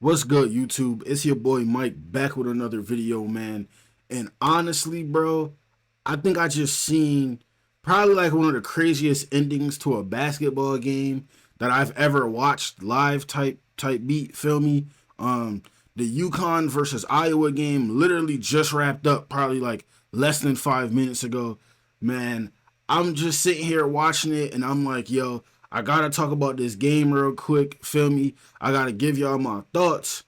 What's good, YouTube? It's your boy Mike back with another video, man. And honestly, bro, I think I just seen probably like one of the craziest endings to a basketball game that I've ever watched live type beat, feel me? The UConn versus Iowa game literally just wrapped up probably like less than 5 minutes ago. Man, I'm just sitting here watching it and I'm like, yo, I gotta talk about this game real quick, feel me? I gotta give y'all my thoughts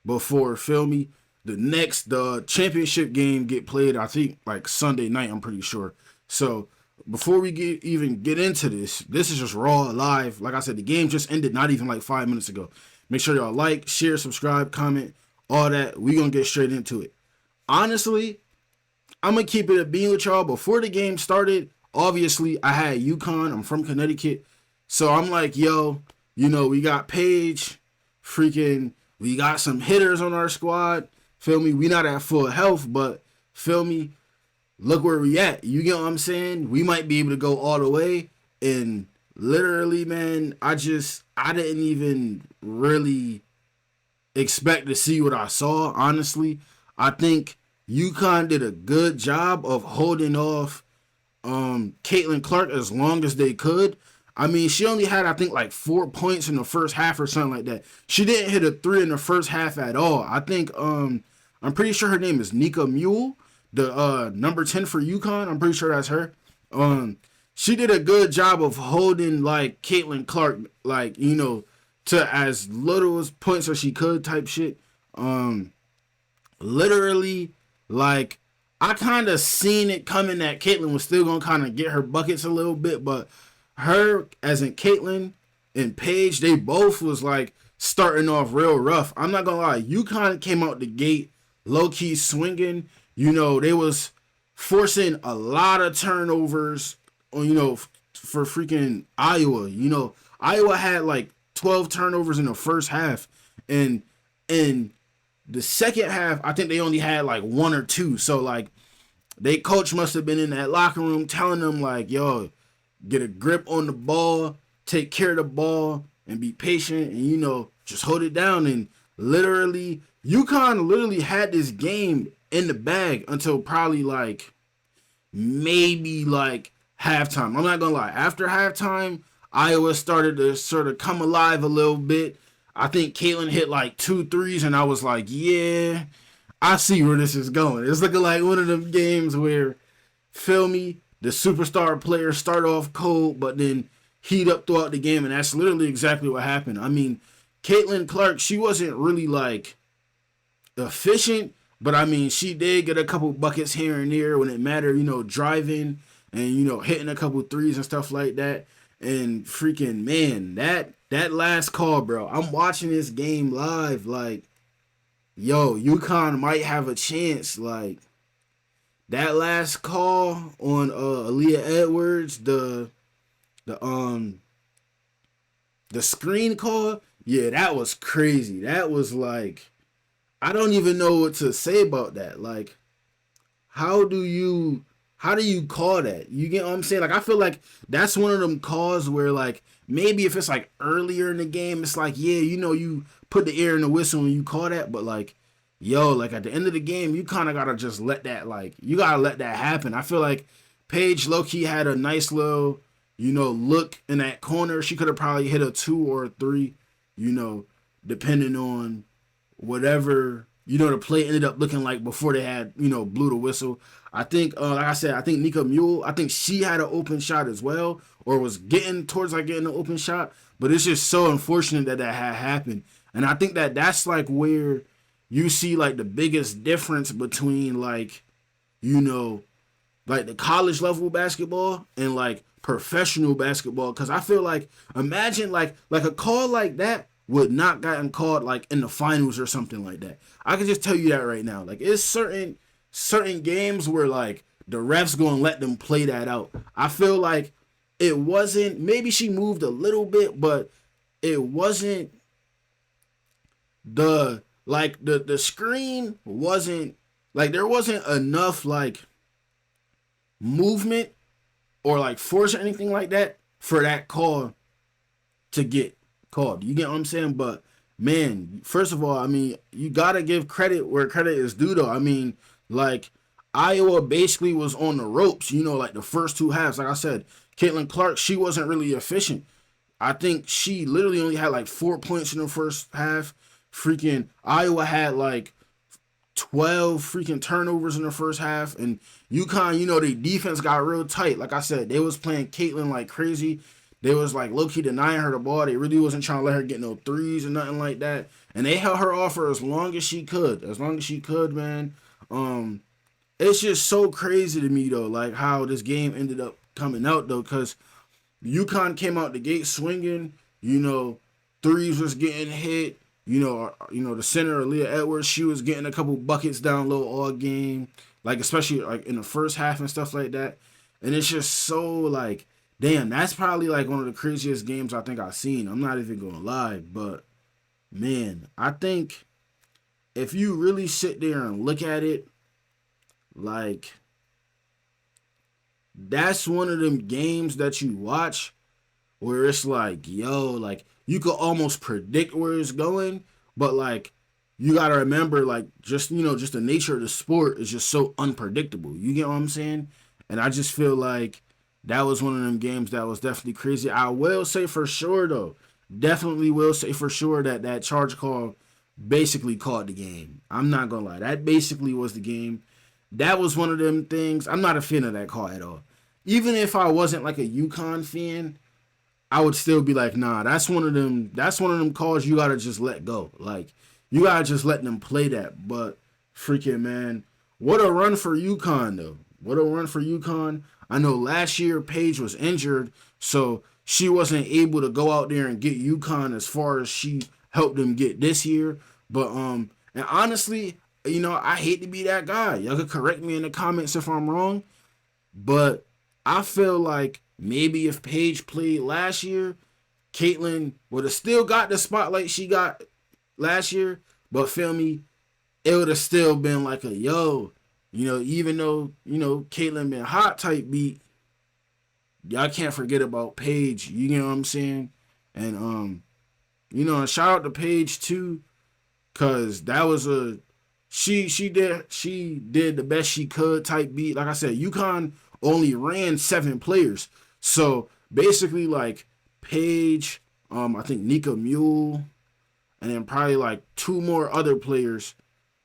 before, feel me? The championship game get played, I think, like Sunday night, I'm pretty sure. So before we even get into this is just raw live. Like I said, the game just ended not even like 5 minutes ago. Make sure y'all like, share, subscribe, comment, all that. We gonna get straight into it. Honestly, I'm gonna keep it a bean with y'all. Before the game started, obviously I had UConn. I'm from Connecticut. So I'm like, yo, we got Paige, we got some hitters on our squad. Feel me? We not at full health, but feel me? Look where we at. You get what I'm saying? We might be able to go all the way. And literally, man, I didn't even really expect to see what I saw, honestly. I think UConn did a good job of holding off Caitlin Clark as long as they could. I mean, she only had, I think, like 4 points in the first half or something like that. She didn't hit a three in the first half at all. I think, I'm pretty sure her name is Nika Mule, the number 10 for UConn. I'm pretty sure that's her. She did a good job of holding, like, Caitlin Clark, like, to as little as points as she could type shit. Literally, like, I kind of seen it coming that Caitlin was still going to kind of get her buckets a little bit, but her, as in Caitlin and Paige, they both was like starting off real rough. I'm not gonna lie, UConn came out the gate low key swinging. They was forcing a lot of turnovers on for freaking Iowa. Iowa had like 12 turnovers in the first half, and in the second half, I think they only had like one or two. So like, they coach must have been in that locker room telling them like, yo, get a grip on the ball, take care of the ball, and be patient, and just hold it down. And literally, UConn literally had this game in the bag until probably like maybe like halftime. I'm not gonna lie. After halftime, Iowa started to sort of come alive a little bit. I think Caitlin hit like 2 threes, and I was like, yeah, I see where this is going. It's looking like one of them games where, feel me, the superstar players start off cold, but then heat up throughout the game, and that's literally exactly what happened. I mean, Caitlin Clark, she wasn't really, like, efficient, but, I mean, she did get a couple buckets here and there when it mattered, driving and, hitting a couple threes and stuff like that. And freaking, man, that last call, bro, I'm watching this game live, like, yo, UConn might have a chance, like, that last call on Aaliyah Edwards, the screen call, yeah, that was crazy. That was like, I don't even know what to say about that. Like, how do you call that? You get what I'm saying? Like, I feel like that's one of them calls where like maybe if it's like earlier in the game, it's like, yeah, you put the air in the whistle and you call that, but like, yo, like at the end of the game, you kind of gotta just let that, like, you gotta let that happen. I feel like Paige low-key had a nice little, look in that corner. She could have probably hit a 2 or a 3, depending on whatever, the play ended up looking like before they had, blew the whistle. I think, like I said, I think Nika Mule, I think she had an open shot as well, or was getting towards like getting an open shot, but it's just so unfortunate that that had happened. And I think that that's like where you see like the biggest difference between like, like the college level basketball and like professional basketball. Cause I feel like, imagine like a call like that would not gotten called like in the finals or something like that. I can just tell you that right now. Like, it's certain games where like the refs gonna let them play that out. I feel like it wasn't, maybe she moved a little bit, but it wasn't the screen wasn't like, there wasn't enough like movement or like force or anything like that for that call to get called. You get what I'm saying? But man, first of all, I mean, you gotta give credit where credit is due, though. I mean, like Iowa basically was on the ropes, like the first two halves. Like I said, Caitlin Clark, she wasn't really efficient. I think she literally only had like 4 points in the first half. Freaking Iowa had like 12 freaking turnovers in the first half. And UConn, the defense got real tight. Like I said, they was playing Caitlin like crazy. They was like low key denying her the ball. They really wasn't trying to let her get no threes or nothing like that. And they held her off for as long as she could. As long as she could, man. It's just so crazy to me though, like how this game ended up coming out though, because UConn came out the gate swinging. Threes was getting hit. The center Aaliyah Edwards, she was getting a couple buckets down low all game, like especially like in the first half and stuff like that. And it's just so like, damn, that's probably like one of the craziest games I think I've seen. I'm not even gonna lie, but man, I think if you really sit there and look at it, like that's one of them games that you watch where it's like, yo, like you could almost predict where it's going, but like you gotta remember, like just the nature of the sport is just so unpredictable. You get what I'm saying? And I just feel like that was one of them games that was definitely crazy. I will say for sure though, definitely will say for sure that that charge call basically called the game. I'm not gonna lie, that basically was the game. That was one of them things. I'm not a fan of that call at all. Even if I wasn't like a UConn fan, I would still be like, nah, that's one of them. That's one of them calls you gotta just let go. Like you gotta just let them play that. But freaking man, what a run for UConn though. What a run for UConn. I know last year Paige was injured, so she wasn't able to go out there and get UConn as far as she helped them get this year. But and honestly, I hate to be that guy. Y'all could correct me in the comments if I'm wrong, but I feel like maybe if Paige played last year, Caitlyn would have still got the spotlight she got last year. But feel me, it would have still been like a yo, even though, Caitlyn been hot type beat, y'all can't forget about Paige. You know what I'm saying? And and shout out to Paige too, cause that was a she did the best she could type beat. Like I said, UConn only ran 7 players. So basically like Paige, I think Nika Mule, and then probably like two more other players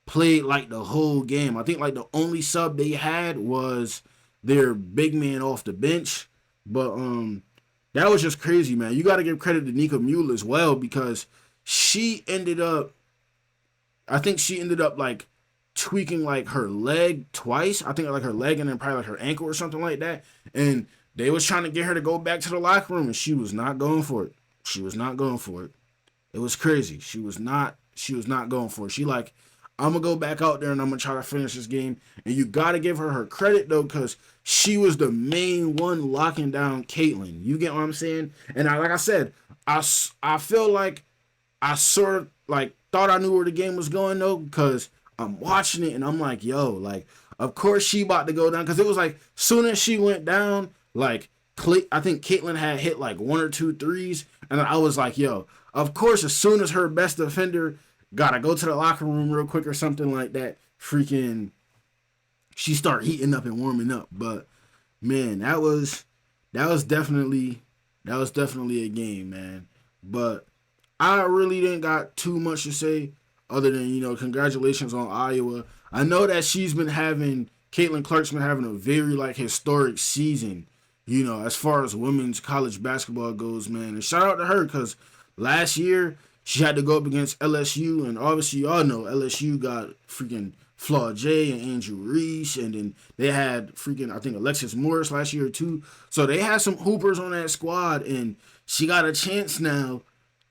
played like the whole game. I think like the only sub they had was their big man off the bench. But that was just crazy, man. You gotta give credit to Nika Mule as well, because she ended up I think she ended up like tweaking like her leg twice. I think like her leg and then probably like her ankle or something like that. And they was trying to get her to go back to the locker room and she was not going for it. She was not going for it. It was crazy. She was not going for it. She like, I'm gonna go back out there and I'm gonna try to finish this game. And you gotta give her credit though, because she was the main one locking down Caitlyn. You get what I'm saying? And like I said, I feel like I sort of like thought I knew where the game was going though, because I'm watching it and I'm like, yo, like, of course she about to go down, because it was like soon as she went down, like I think Caitlyn had hit like one or two threes, and I was like, yo, of course as soon as her best defender gotta go to the locker room real quick or something like that, freaking she start heating up and warming up. But man, that was definitely a game, man. But I really didn't got too much to say other than, congratulations on Iowa. I know that Caitlin Clark's been having a very like historic season, as far as women's college basketball goes, man. And shout out to her, because last year she had to go up against LSU, and obviously y'all know LSU got freaking Flaw J and Andrew Reese, and then they had freaking, I think, Alexis Morris last year too. So they had some hoopers on that squad, and she got a chance now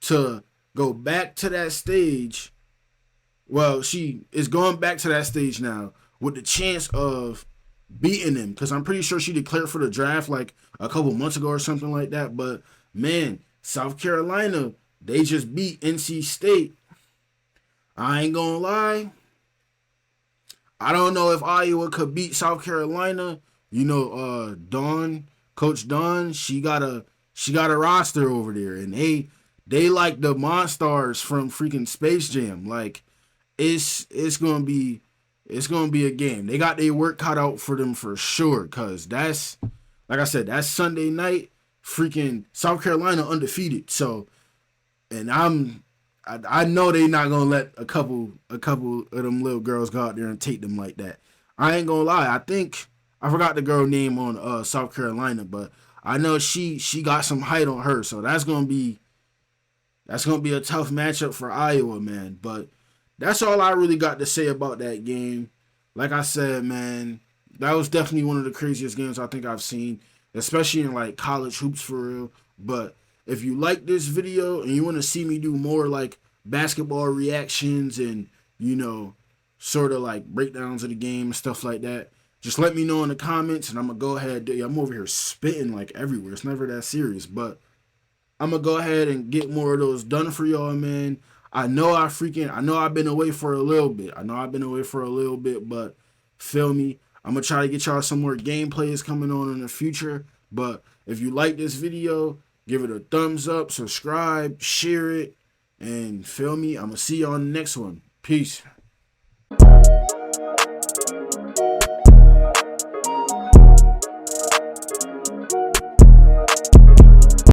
to go back to that stage. Well, she is going back to that stage now with the chance of beating them, because I'm pretty sure she declared for the draft like a couple months ago or something like that. But man, South Carolina, they just beat NC State. I ain't gonna lie, I don't know if Iowa could beat South Carolina. Coach Dawn, she got a roster over there, and They like the Monstars from freaking Space Jam. Like it's gonna be a game. They got their work cut out for them for sure. Cause that's like I said, that's Sunday night. Freaking South Carolina undefeated. So and I know they not gonna let a couple of them little girls go out there and take them like that. I ain't gonna lie. I think I forgot the girl name on South Carolina, but I know she got some height on her, so that's gonna be a tough matchup for Iowa, man. But that's all I really got to say about that game. Like I said, man, that was definitely one of the craziest games I think I've seen, especially in like college hoops for real. But if you like this video and you want to see me do more like basketball reactions and sort of like breakdowns of the game and stuff like that, just let me know in the comments and I'm gonna go ahead. I'm over here spitting like everywhere. It's never that serious, but I'm gonna go ahead and get more of those done for y'all, man. I know I've been away for a little bit. But feel me, I'm gonna try to get y'all some more gameplays coming on in the future. But if you like this video, give it a thumbs up, subscribe, share it, and feel me, I'm gonna see y'all on the next one. Peace.